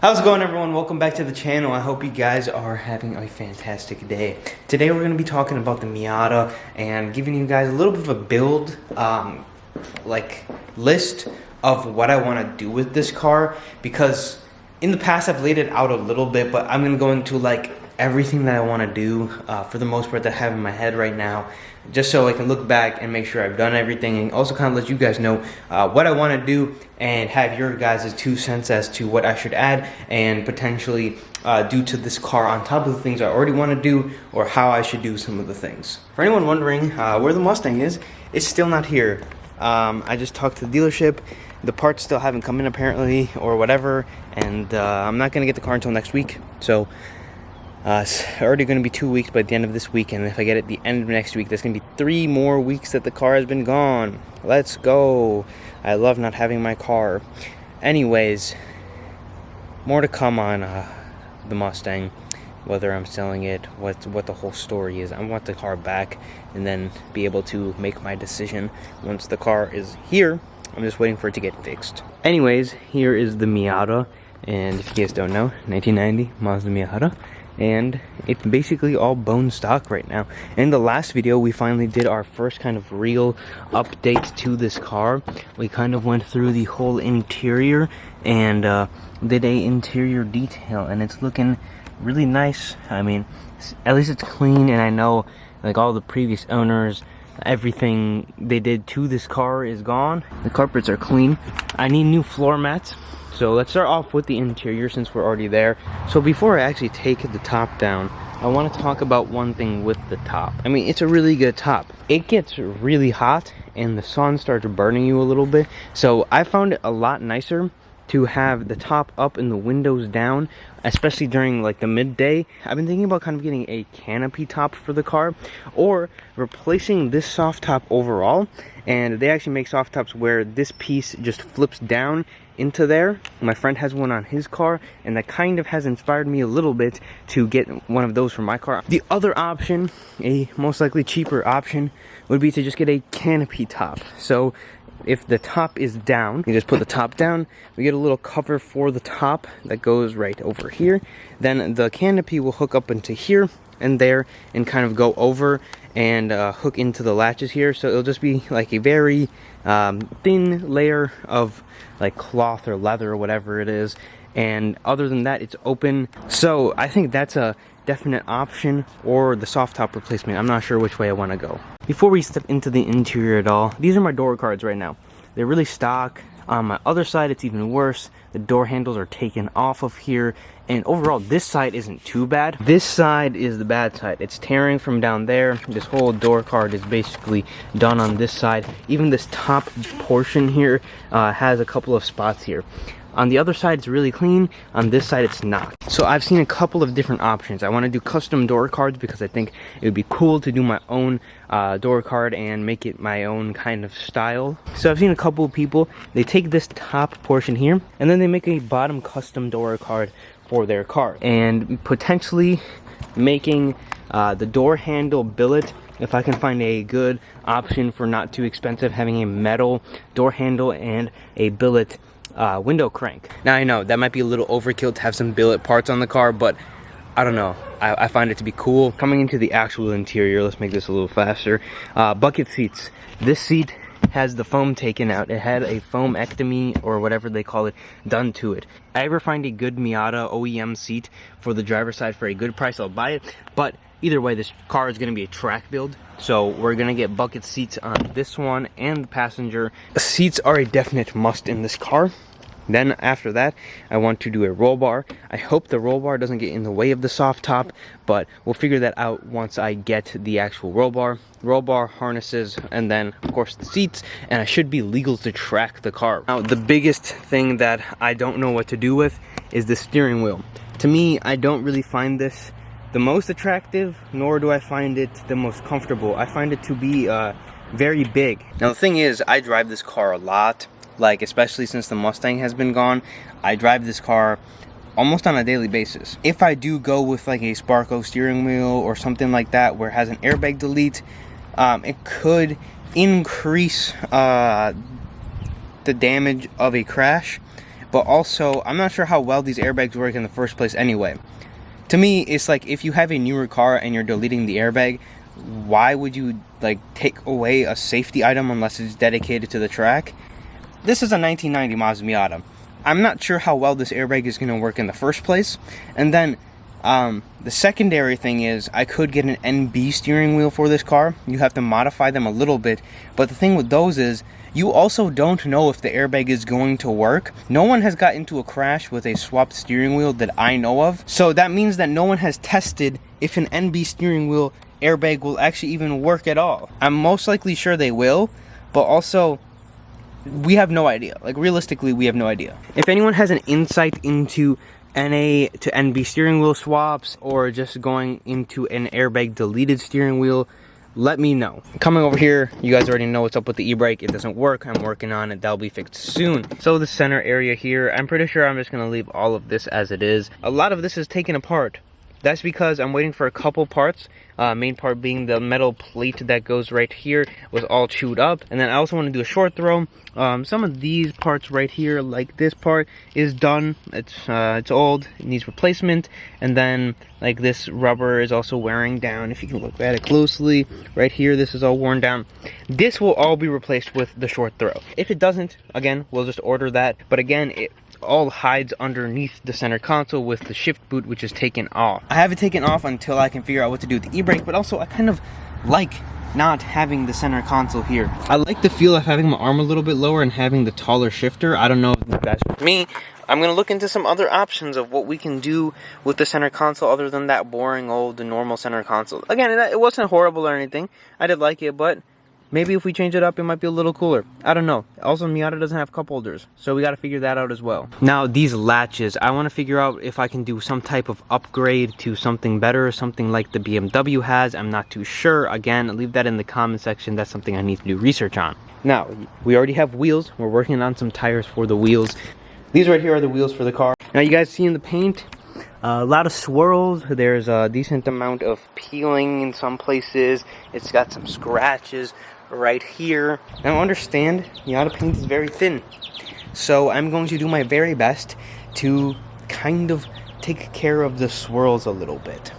How's it going, everyone? Welcome back to the channel. I hope you guys are having a fantastic day. Today we're going to be talking about the Miata and giving you guys a little bit of a build list of what I want to do with this car, because in the past I've laid it out a little bit, but I'm going to go into everything that I want to do for the most part that I have in my head right now, just so I can look back and make sure I've done everything, and also kind of let you guys know what I want to do and have your guys' 2 cents as to what I should add and potentially do to this car on top of the things I already want to do, or how I should do some of the things. For anyone wondering where the Mustang is, it's still not here. I just talked to the dealership. The parts still haven't come in apparently, or whatever, and I'm not going to get the car until next week. So it's already going to be 2 weeks by the end of this week, and if I get it at the end of next week, that's going to be 3 more weeks that the car has been gone. Let's go. I love not having my car. Anyways, more to come on the Mustang, whether I'm selling it, what the whole story is. I want the car back and then be able to make my decision once the car is here. I'm just waiting for it to get fixed. Anyways, here is the Miata, and if you guys don't know, 1990 Mazda Miata. And it's basically all bone stock right now. In the last video, we finally did our first kind of real update to this car. We kind of went through the whole interior and did a interior detail, and it's looking really nice. I mean, at least it's clean, and I know like all the previous owners, everything they did to this car is gone. The carpets are clean. I need new floor mats. So let's start off with the interior since we're already there. So before I actually take the top down, I want to talk about one thing with the top. I mean, it's a really good top. It gets really hot and the sun starts burning you a little bit. So I found it a lot nicer to have the top up and the windows down, especially during like the midday. I've been thinking about kind of getting a canopy top for the car, or replacing this soft top overall. And they actually make soft tops where this piece just flips down into there. My friend has one on his car, and that kind of has inspired me a little bit to get one of those for my car. The other option, a most likely cheaper option, would be to just get a canopy top. So if the top is down, you just put the top down, we get a little cover for the top that goes right over here. Then the canopy will hook up into here and there and kind of go over and hook into the latches here. So it'll just be like a very thin layer of like cloth or leather or whatever it is, and other than that it's open. So I think that's a definite option, or the soft top replacement. I'm not sure which way I want to go. Before we step into the interior at all, these are my door cards right now. They're really stock. On my other side it's even worse. The door handles are taken off of here, and overall this side isn't too bad. This side is the bad side. It's tearing from down there. This whole door card is basically done on this side. Even this top portion here has a couple of spots here. On the other side it's really clean, on this side it's not. So I've seen a couple of different options. I want to do custom door cards because I think it would be cool to do my own door card and make it my own kind of style. So I've seen a couple of people, they take this top portion here and then they make a bottom custom door card for their car, and potentially making the door handle billet, if I can find a good option for not too expensive, having a metal door handle and a billet window crank. Now I know that might be a little overkill to have some billet parts on the car, but I don't know, I find it to be cool. Coming into the actual interior, let's make this a little faster. Bucket seats. This seat has the foam taken out. It had a foamectomy or whatever they call it done to it. If I ever find a good Miata OEM seat for the driver's side for a good price, I'll buy it. But either way, this car is going to be a track build, so we're going to get bucket seats on this one and the passenger. The seats are a definite must in this car. Then after that, I want to do a roll bar. I hope the roll bar doesn't get in the way of the soft top, but we'll figure that out once I get the actual roll bar, harnesses, and then of course the seats, and I should be legal to track the car. Now the biggest thing that I don't know what to do with is the steering wheel. To me, I don't really find this the most attractive, nor do I find it the most comfortable. I find it to be very big. Now the thing is, I drive this car a lot. Like, especially since the Mustang has been gone, I drive this car almost on a daily basis. If I do go with like a Sparco steering wheel or something like that where it has an airbag delete, it could increase the damage of a crash. but also I'm not sure how well these airbags work in the first place anyway. To me, it's like if you have a newer car and you're deleting the airbag, why would you like take away a safety item unless it's dedicated to the track? This is a 1990 Mazda Miata. I'm not sure how well this airbag is going to work in the first place. And then the secondary thing is I could get an NB steering wheel for this car. You have to modify them a little bit, but the thing with those is you also don't know if the airbag is going to work. No one has got into a crash with a swapped steering wheel that I know of, so that means that no one has tested if an NB steering wheel airbag will actually even work at all. I'm most likely sure they will, but also we have no idea. Like, realistically, we have no idea. If anyone has an insight into NA to NB steering wheel swaps, or just going into an airbag deleted steering wheel, let me know. Coming over here, you guys already know what's up with the e-brake. It doesn't work. I'm working on it. That'll be fixed soon. So the center area here, I'm pretty sure I'm just going to leave all of this as it is. A lot of this is taken apart. That's because I'm waiting for a couple parts. Main part being the metal plate that goes right here was all chewed up. And then I also want to do a short throw. Some of these parts right here, like this part, is done. It's old. It needs replacement. And then like this rubber is also wearing down. If you can look at it closely, right here, this is all worn down. This will all be replaced with the short throw. If it doesn't, again, we'll just order that. But again, it all hides underneath the center console with the shift boot, which is taken off. I have it taken off until I can figure out what to do with the e-brake, but also I kind of like not having the center console here. I like the feel of having my arm a little bit lower and having the taller shifter. I don't know if that's for me. I'm going to look into some other options of what we can do with the center console other than that boring old normal center console. Again, it wasn't horrible or anything. I did like it, but maybe if we change it up, it might be a little cooler. I don't know. Also, Miata doesn't have cup holders, so we got to figure that out as well. Now, these latches, I want to figure out if I can do some type of upgrade to something better, something like the BMW has. I'm not too sure. Again, leave that in the comment section. That's something I need to do research on. Now, we already have wheels. We're working on some tires for the wheels. These right here are the wheels for the car. Now, you guys see in the paint, a lot of swirls. There's a decent amount of peeling in some places. It's got some scratches right here. Now understand, Miata paint is very thin, so I'm going to do my very best to kind of take care of the swirls a little bit.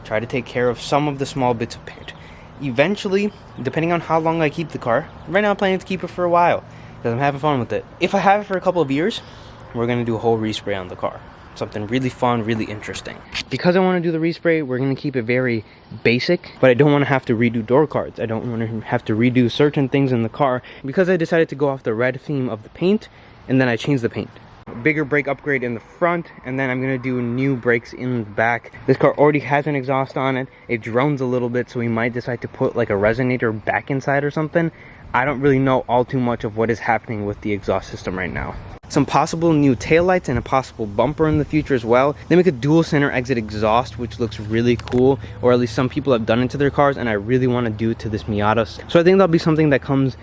Try to take care of some of the small bits of paint. Eventually, depending on how long I keep the car, right now I'm planning to keep it for a while because I'm having fun with it. If I have it for a couple of years, we're going to do a whole respray on the car. Something really fun, really interesting. Because I want to do the respray, we're going to keep it very basic, but I don't want to have to redo door cards. I don't want to have to redo certain things in the car because I decided to go off the red theme of the paint, and then I changed the paint. Bigger brake upgrade in the front, and then I'm going to do new brakes in the back. This car already has an exhaust on it. It drones a little bit, so we might decide to put like a resonator back inside or something. I don't really know all too much of what is happening with the exhaust system right now. Some possible new taillights and a possible bumper in the future as well. They make a dual center exit exhaust, which looks really cool, or at least some people have done it to their cars, and I really want to do it to this Miata. So I think that'll be something that comes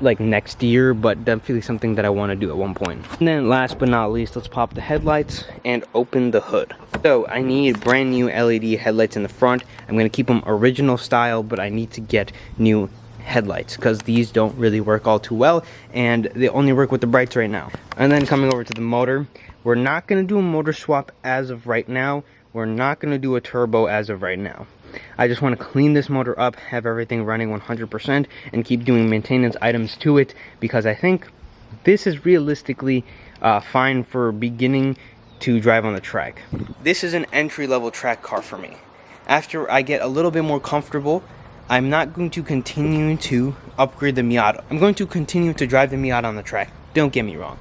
like next year, but definitely something that I want to do at one point. And then last but not least, let's pop the headlights and open the hood. So I need brand new LED headlights in the front. I'm going to keep them original style, but I need to get new headlights because these don't really work all too well, and they only work with the brights right now. And then coming over to the motor, we're not going to do a motor swap as of right now. We're not going to do a turbo as of right now. I just want to clean this motor up, have everything running 100%, and keep doing maintenance items to it, because I think this is realistically fine for beginning to drive on the track. This is an entry-level track car for me. After I get a little bit more comfortable, I'm not going to continue to upgrade the Miata. I'm going to continue to drive the Miata on the track. Don't get me wrong.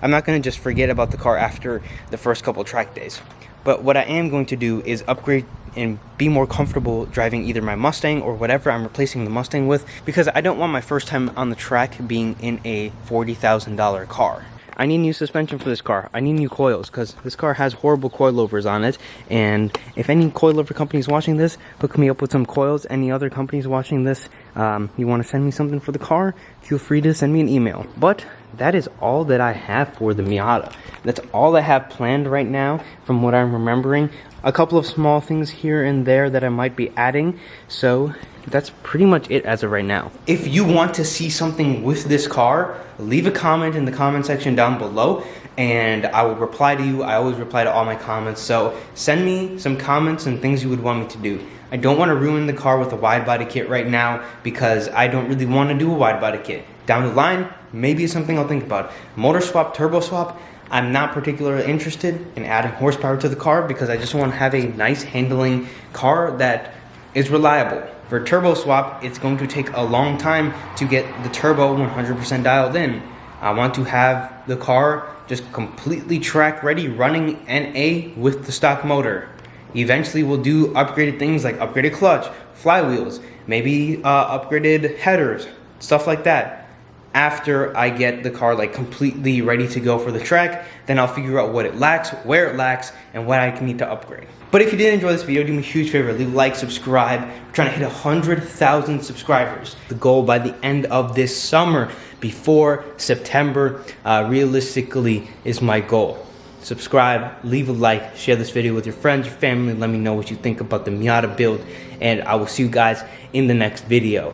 I'm not going to just forget about the car after the first couple track days. But what I am going to do is upgrade and be more comfortable driving either my Mustang or whatever I'm replacing the Mustang with, because I don't want my first time on the track being in a $40,000 car. I need new suspension for this car. I need new coils because this car has horrible coilovers on it. And if any coilover company is watching this, hook me up with some coils. Any other companies watching this, you want to send me something for the car, feel free to send me an email. But that is all that I have for the Miata. That's all I have planned right now from what I'm remembering. A couple of small things here and there that I might be adding. So that's pretty much it as of right now. If you want to see something with this car, leave a comment in the comment section down below and I will reply to you. I always reply to all my comments. So send me some comments and things you would want me to do. I don't want to ruin the car with a wide body kit right now because I don't really want to do a wide body kit. Down the line, maybe it's something I'll think about. Motor swap, turbo swap, I'm not particularly interested in adding horsepower to the car because I just want to have a nice handling car that is reliable. For turbo swap, it's going to take a long time to get the turbo 100% dialed in. I want to have the car just completely track ready, running NA with the stock motor. Eventually we'll do upgraded things like upgraded clutch, flywheels, maybe upgraded headers, stuff like that. After I get the car like completely ready to go for the track, then I'll figure out what it lacks, where it lacks, and what I need to upgrade. But if you did enjoy this video, do me a huge favor, leave a like, subscribe. We're trying to hit 100,000 subscribers. The goal by the end of this summer, before September, realistically is my goal. Subscribe, leave a like, share this video with your friends, your family, let me know what you think about the Miata build, and I will see you guys in the next video.